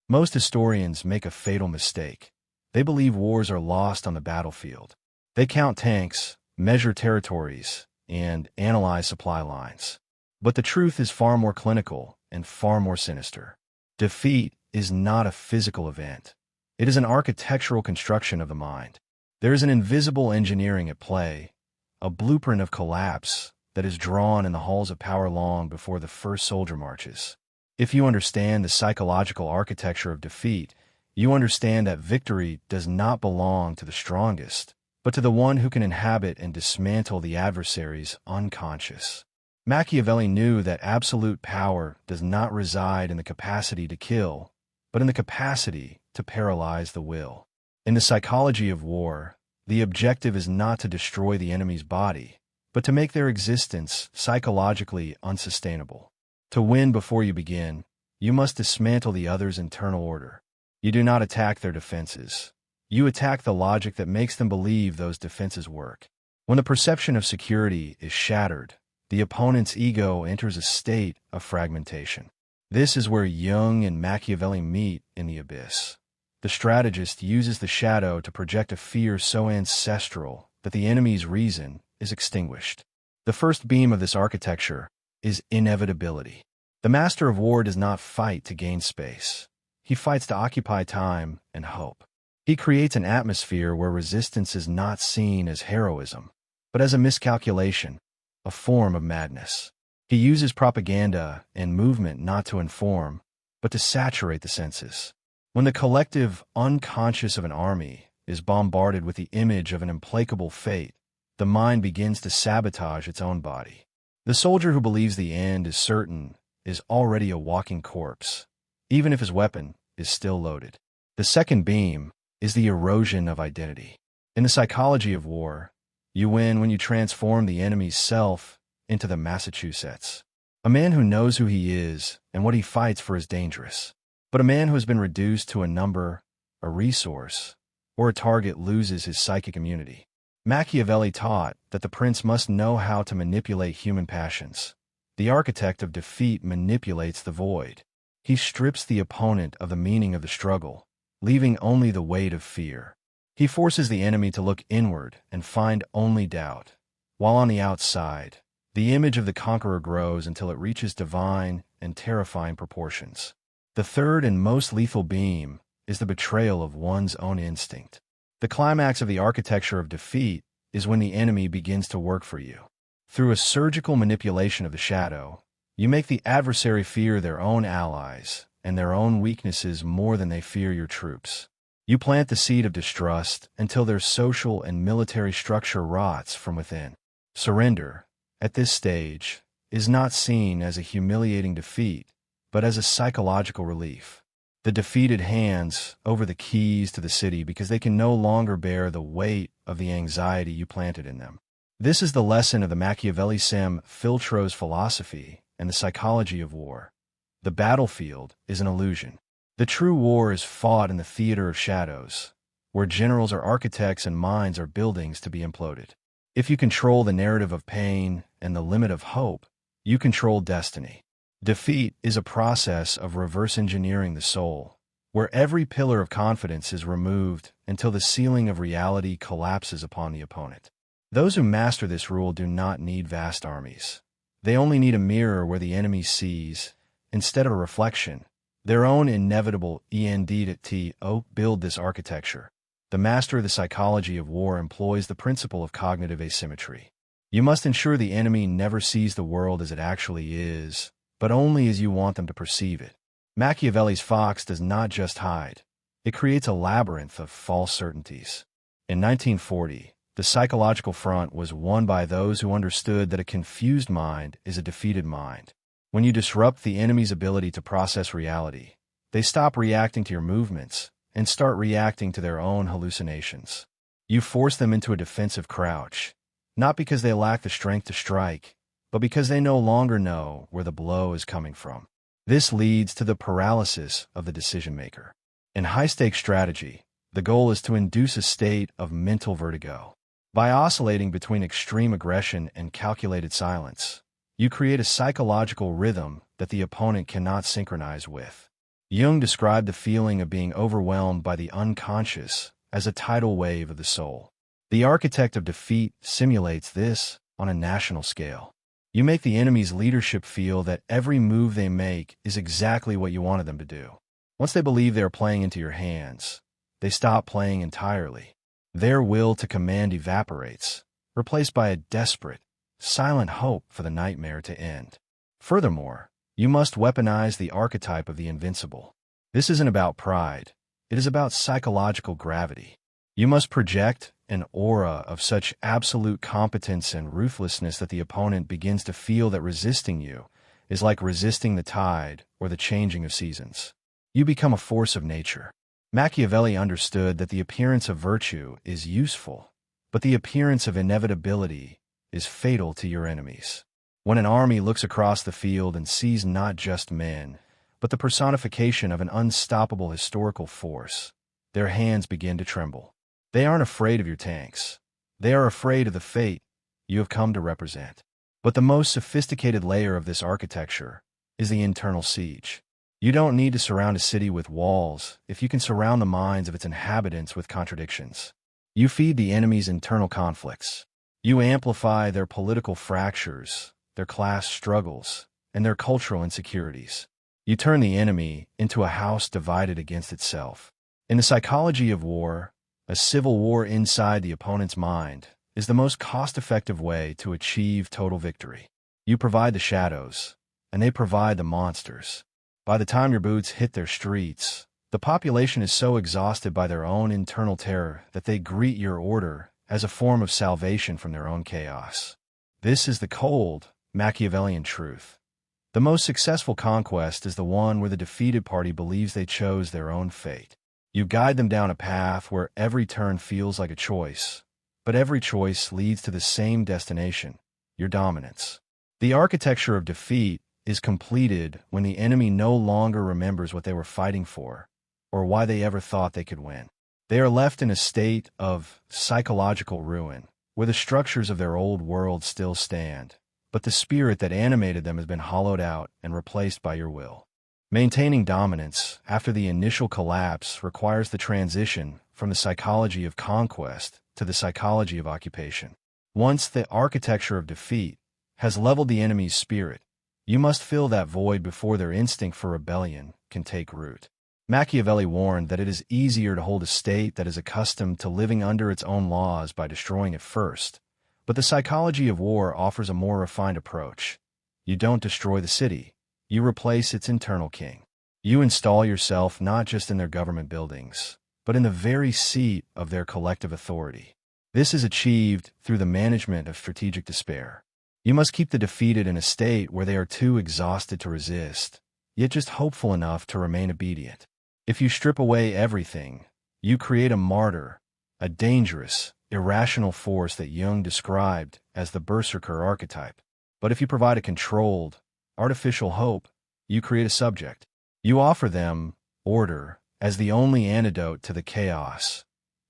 Most historians make a fatal mistake. They believe wars are lost on the battlefield. They count tanks, measure territories, and analyze supply lines. But the truth is far more clinical and far more sinister. Defeat is not a physical event. It is an architectural construction of the mind. There is an invisible engineering at play, a blueprint of collapse that is drawn in the halls of power long before the first soldier marches. If you understand the psychological architecture of defeat, you understand that victory does not belong to the strongest, but to the one who can inhabit and dismantle the adversary's unconscious. Machiavelli knew that absolute power does not reside in the capacity to kill, but in the capacity to paralyze the will. In the psychology of war, the objective is not to destroy the enemy's body, but to make their existence psychologically unsustainable. To win before you begin, you must dismantle the other's internal order. You do not attack their defenses. You attack the logic that makes them believe those defenses work. When the perception of security is shattered, the opponent's ego enters a state of fragmentation. This is where Jung and Machiavelli meet in the abyss. The strategist uses the shadow to project a fear so ancestral that the enemy's reason is extinguished. The first beam of this architecture is inevitability. The master of war does not fight to gain space. He fights to occupy time and hope. He creates an atmosphere where resistance is not seen as heroism, but as a miscalculation, a form of madness. He uses propaganda and movement not to inform, but to saturate the senses. When the collective unconscious of an army is bombarded with the image of an implacable fate, the mind begins to sabotage its own body. The soldier who believes the end is certain is already a walking corpse, even if his weapon is still loaded. The second beam is the erosion of identity. In the psychology of war, you win when you transform the enemy's self into the Massachusetts. A man who knows who he is and what he fights for is dangerous. But a man who has been reduced to a number, a resource, or a target loses his psychic immunity. Machiavelli taught that the prince must know how to manipulate human passions. The architect of defeat manipulates the void. He strips the opponent of the meaning of the struggle, leaving only the weight of fear. He forces the enemy to look inward and find only doubt, while on the outside, the image of the conqueror grows until it reaches divine and terrifying proportions. The third and most lethal beam is the betrayal of one's own instinct. The climax of the architecture of defeat is when the enemy begins to work for you. Through a surgical manipulation of the shadow, you make the adversary fear their own allies and their own weaknesses more than they fear your troops. You plant the seed of distrust until their social and military structure rots from within. Surrender, at this stage, is not seen as a humiliating defeat, but as a psychological relief. The defeated hands over the keys to the city because they can no longer bear the weight of the anxiety you planted in them. This is the lesson of the Machiavelli-Sam Filtro's philosophy and the psychology of war. The battlefield is an illusion. The true war is fought in the theater of shadows, where generals are architects and minds are buildings to be imploded. If you control the narrative of pain and the limit of hope, you control destiny. Defeat is a process of reverse engineering the soul, where every pillar of confidence is removed until the ceiling of reality collapses upon the opponent. Those who master this rule do not need vast armies. They only need a mirror where the enemy sees, instead of a reflection, their own inevitable end. Build this architecture. The master of the psychology of war employs the principle of cognitive asymmetry. You must ensure the enemy never sees the world as it actually is, but only as you want them to perceive it. Machiavelli's fox does not just hide. It creates a labyrinth of false certainties. In 1940, the psychological front was won by those who understood that a confused mind is a defeated mind. When you disrupt the enemy's ability to process reality, they stop reacting to your movements and start reacting to their own hallucinations. You force them into a defensive crouch, not because they lack the strength to strike, but because they no longer know where the blow is coming from. This leads to the paralysis of the decision-maker. In high-stakes strategy, the goal is to induce a state of mental vertigo. By oscillating between extreme aggression and calculated silence, you create a psychological rhythm that the opponent cannot synchronize with. Jung described the feeling of being overwhelmed by the unconscious as a tidal wave of the soul. The architect of defeat simulates this on a national scale. You make the enemy's leadership feel that every move they make is exactly what you wanted them to do. Once they believe they are playing into your hands, they stop playing entirely. Their will to command evaporates, replaced by a desperate, silent hope for the nightmare to end. Furthermore, you must weaponize the archetype of the invincible. This isn't about pride. It is about psychological gravity. You must project an aura of such absolute competence and ruthlessness that the opponent begins to feel that resisting you is like resisting the tide or the changing of seasons. You become a force of nature. Machiavelli understood that the appearance of virtue is useful, but the appearance of inevitability is fatal to your enemies. When an army looks across the field and sees not just men, but the personification of an unstoppable historical force, their hands begin to tremble. They aren't afraid of your tanks. They are afraid of the fate you have come to represent. But the most sophisticated layer of this architecture is the internal siege. You don't need to surround a city with walls if you can surround the minds of its inhabitants with contradictions. You feed the enemy's internal conflicts. You amplify their political fractures, their class struggles, and their cultural insecurities. You turn the enemy into a house divided against itself. In the psychology of war, a civil war inside the opponent's mind is the most cost-effective way to achieve total victory. You provide the shadows, and they provide the monsters. By the time your boots hit their streets, the population is so exhausted by their own internal terror that they greet your order as a form of salvation from their own chaos. This is the cold, Machiavellian truth. The most successful conquest is the one where the defeated party believes they chose their own fate. You guide them down a path where every turn feels like a choice, but every choice leads to the same destination, your dominance. The architecture of defeat is completed when the enemy no longer remembers what they were fighting for, or why they ever thought they could win. They are left in a state of psychological ruin, where the structures of their old world still stand, but the spirit that animated them has been hollowed out and replaced by your will. Maintaining dominance after the initial collapse requires the transition from the psychology of conquest to the psychology of occupation. Once the architecture of defeat has leveled the enemy's spirit, you must fill that void before their instinct for rebellion can take root. Machiavelli warned that it is easier to hold a state that is accustomed to living under its own laws by destroying it first, but the psychology of war offers a more refined approach. You don't destroy the city. You replace its internal king. You install yourself not just in their government buildings, but in the very seat of their collective authority. This is achieved through the management of strategic despair. You must keep the defeated in a state where they are too exhausted to resist, yet just hopeful enough to remain obedient. If you strip away everything, you create a martyr, a dangerous, irrational force that Jung described as the berserker archetype. But if you provide a controlled, artificial hope, you create a subject. You offer them order as the only antidote to the chaos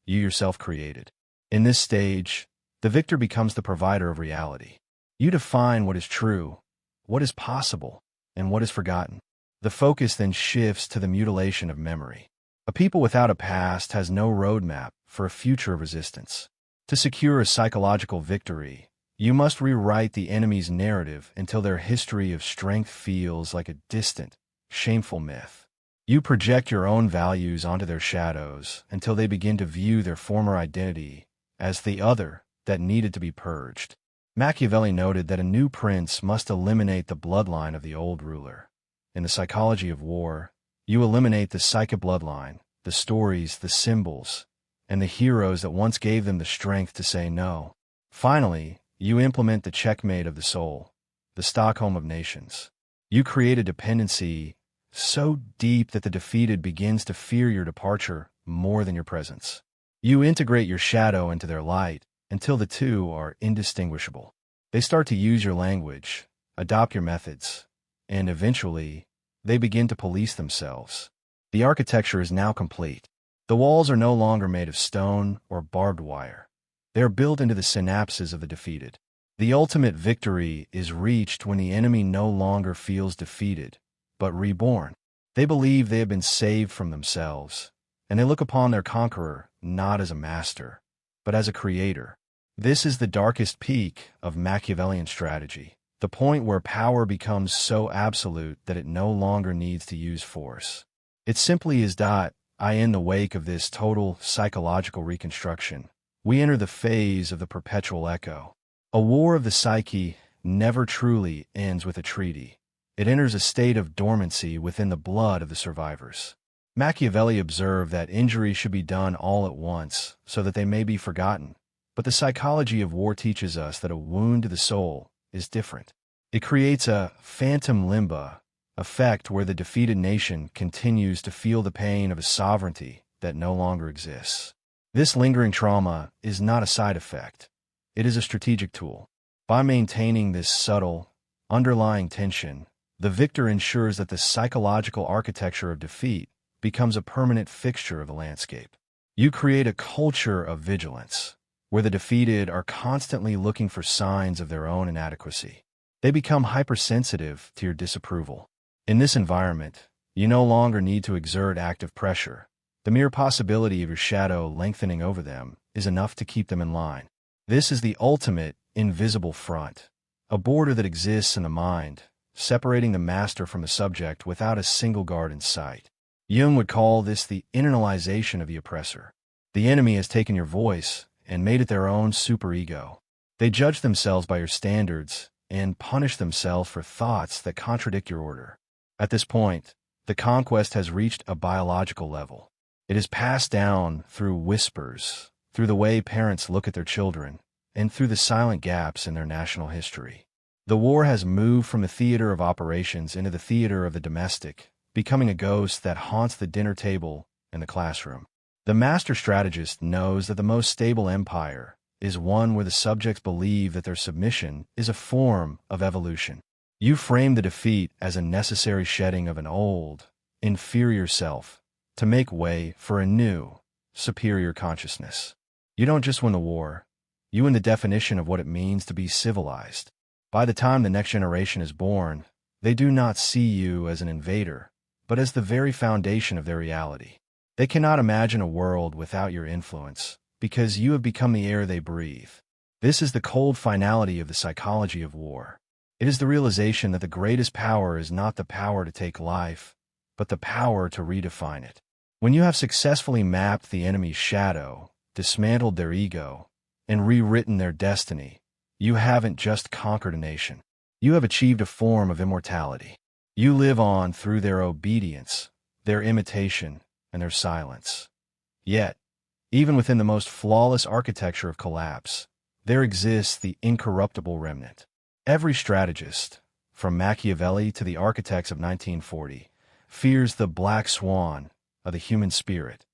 you yourself created. In this stage, the victor becomes the provider of reality. You define what is true, what is possible, and what is forgotten. The focus then shifts to the mutilation of memory. A people without a past has no roadmap for a future of resistance. To secure a psychological victory, you must rewrite the enemy's narrative until their history of strength feels like a distant, shameful myth. You project your own values onto their shadows until they begin to view their former identity as the other that needed to be purged. Machiavelli noted that a new prince must eliminate the bloodline of the old ruler. In the psychology of war, you eliminate the psychic bloodline, the stories, the symbols, and the heroes that once gave them the strength to say no. Finally, you implement the checkmate of the soul, the Stockholm of nations. You create a dependency so deep that the defeated begins to fear your departure more than your presence. You integrate your shadow into their light until the two are indistinguishable. They start to use your language, adopt your methods, and eventually, they begin to police themselves. The architecture is now complete. The walls are no longer made of stone or barbed wire. They are built into the synapses of the defeated. The ultimate victory is reached when the enemy no longer feels defeated, but reborn. They believe they have been saved from themselves, and they look upon their conqueror not as a master, but as a creator. This is the darkest peak of Machiavellian strategy, the point where power becomes so absolute that it no longer needs to use force. It simply is. In the wake of this total psychological reconstruction, we enter the phase of the perpetual echo. A war of the psyche never truly ends with a treaty. It enters a state of dormancy within the blood of the survivors. Machiavelli observed that injury should be done all at once so that they may be forgotten. But the psychology of war teaches us that a wound to the soul is different. It creates a phantom limbo effect where the defeated nation continues to feel the pain of a sovereignty that no longer exists. This lingering trauma is not a side effect. It is a strategic tool. By maintaining this subtle, underlying tension, the victor ensures that the psychological architecture of defeat becomes a permanent fixture of the landscape. You create a culture of vigilance, where the defeated are constantly looking for signs of their own inadequacy. They become hypersensitive to your disapproval. In this environment, you no longer need to exert active pressure. The mere possibility of your shadow lengthening over them is enough to keep them in line. This is the ultimate invisible front, a border that exists in the mind, separating the master from the subject without a single guard in sight. Jung would call this the internalization of the oppressor. The enemy has taken your voice and made it their own superego. They judge themselves by your standards and punish themselves for thoughts that contradict your order. At this point, the conquest has reached a biological level. It is passed down through whispers, through the way parents look at their children, and through the silent gaps in their national history. The war has moved from the theater of operations into the theater of the domestic, becoming a ghost that haunts the dinner table and the classroom. The master strategist knows that the most stable empire is one where the subjects believe that their submission is a form of evolution. You frame the defeat as a necessary shedding of an old, inferior self to make way for a new, superior consciousness. You don't just win the war, you win the definition of what it means to be civilized. By the time the next generation is born, they do not see you as an invader, but as the very foundation of their reality. They cannot imagine a world without your influence, because you have become the air they breathe. This is the cold finality of the psychology of war. It is the realization that the greatest power is not the power to take life, but the power to redefine it. When you have successfully mapped the enemy's shadow, dismantled their ego, and rewritten their destiny, you haven't just conquered a nation. You have achieved a form of immortality. You live on through their obedience, their imitation, and their silence. Yet, even within the most flawless architecture of collapse, there exists the incorruptible remnant. Every strategist, from Machiavelli to the architects of 1940, fears the black swan of the human spirit,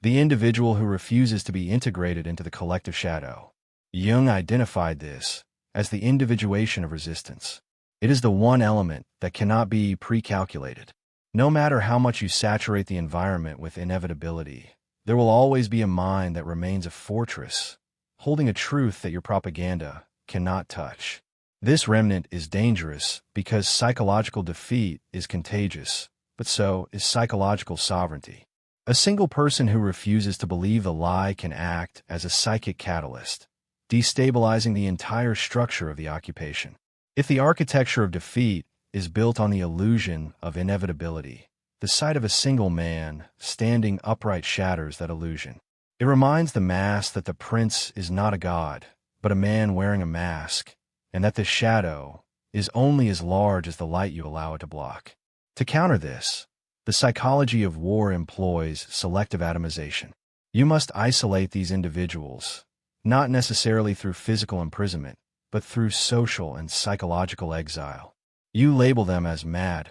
the individual who refuses to be integrated into the collective shadow. Jung identified this as the individuation of resistance. It is the one element that cannot be pre-calculated. No matter how much you saturate the environment with inevitability, there will always be a mind that remains a fortress, holding a truth that your propaganda cannot touch. This remnant is dangerous because psychological defeat is contagious, but so is psychological sovereignty. A single person who refuses to believe the lie can act as a psychic catalyst, destabilizing the entire structure of the occupation. If the architecture of defeat is built on the illusion of inevitability, the sight of a single man standing upright shatters that illusion. It reminds the mass that the prince is not a god, but a man wearing a mask, and that the shadow is only as large as the light you allow it to block. To counter this, the psychology of war employs selective atomization. You must isolate these individuals, not necessarily through physical imprisonment, but through social and psychological exile. You label them as mad,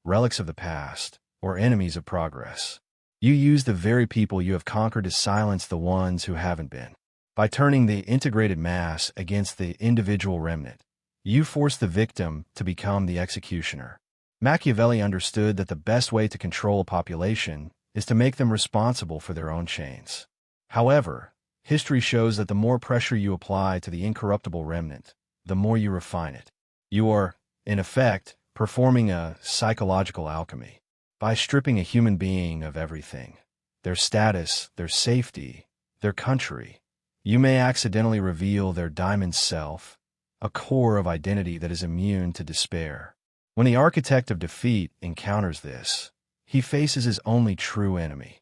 relics of the past, or enemies of progress. You use the very people you have conquered to silence the ones who haven't been. By turning the integrated mass against the individual remnant, you force the victim to become the executioner. Machiavelli understood that the best way to control a population is to make them responsible for their own chains. However, history shows that the more pressure you apply to the incorruptible remnant, the more you refine it. You are, in effect, performing a psychological alchemy. by stripping a human being of everything: their status, their safety, their country. You may accidentally reveal their diamond self, a core of identity that is immune to despair. When the architect of defeat encounters this, he faces his only true enemy,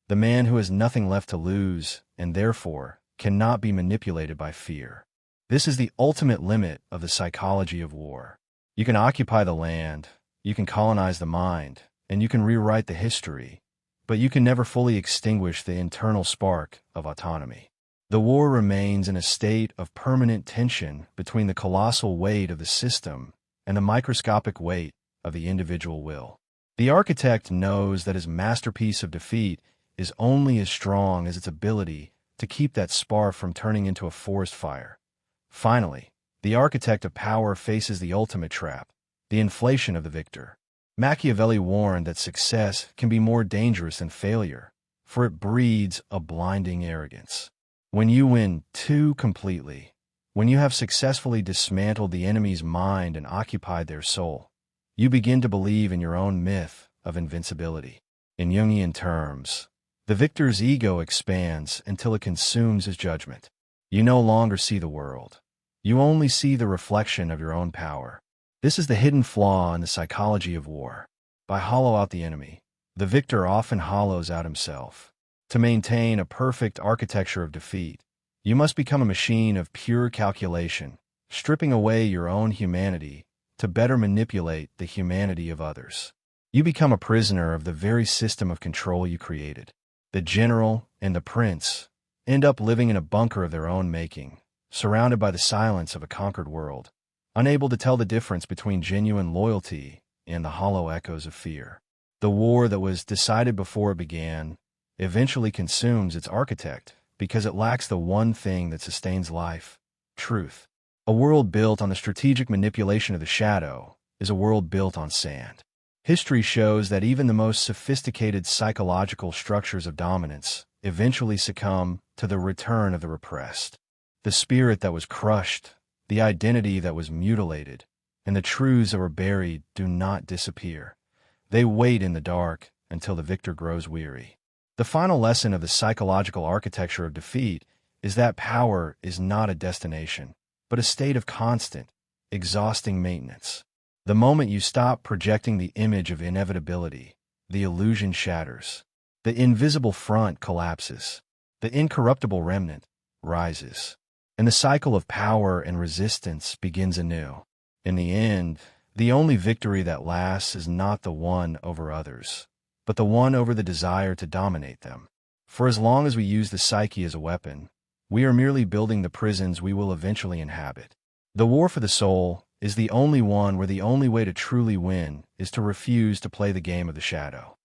the man who has nothing left to lose and therefore cannot be manipulated by fear. This is the ultimate limit of the psychology of war. You can occupy the land, you can colonize the mind, and you can rewrite the history, but you can never fully extinguish the internal spark of autonomy. The war remains in a state of permanent tension between the colossal weight of the system and the microscopic weight of the individual will. The architect knows that his masterpiece of defeat is only as strong as its ability to keep that spark from turning into a forest fire. Finally, the architect of power faces the ultimate trap, the inflation of the victor. Machiavelli warned that success can be more dangerous than failure, for it breeds a blinding arrogance. When you win too completely, when you have successfully dismantled the enemy's mind and occupied their soul, you begin to believe in your own myth of invincibility. In Jungian terms, the victor's ego expands until it consumes his judgment. You no longer see the world. You only see the reflection of your own power. This is the hidden flaw in the psychology of war. By hollow out the enemy, the victor often hollows out himself. To maintain a perfect architecture of defeat, you must become a machine of pure calculation, stripping away your own humanity to better manipulate the humanity of others. You become a prisoner of the very system of control you created. The general and the prince end up living in a bunker of their own making, surrounded by the silence of a conquered world, unable to tell the difference between genuine loyalty and the hollow echoes of fear. The war that was decided before it began eventually consumes its architect because it lacks the one thing that sustains life: truth. A world built on the strategic manipulation of the shadow is a world built on sand. History shows that even the most sophisticated psychological structures of dominance eventually succumb to the return of the repressed. The spirit that was crushed, the identity that was mutilated, and the truths that were buried do not disappear. They wait in the dark until the victor grows weary. The final lesson of the psychological architecture of defeat is that power is not a destination, but a state of constant, exhausting maintenance. The moment you stop projecting the image of inevitability, the illusion shatters. The invisible front collapses. The incorruptible remnant rises. And the cycle of power and resistance begins anew. In the end, the only victory that lasts is not the one over others, but the one over the desire to dominate them. For as long as we use the psyche as a weapon, we are merely building the prisons we will eventually inhabit. The war for the soul is the only one where the only way to truly win is to refuse to play the game of the shadow.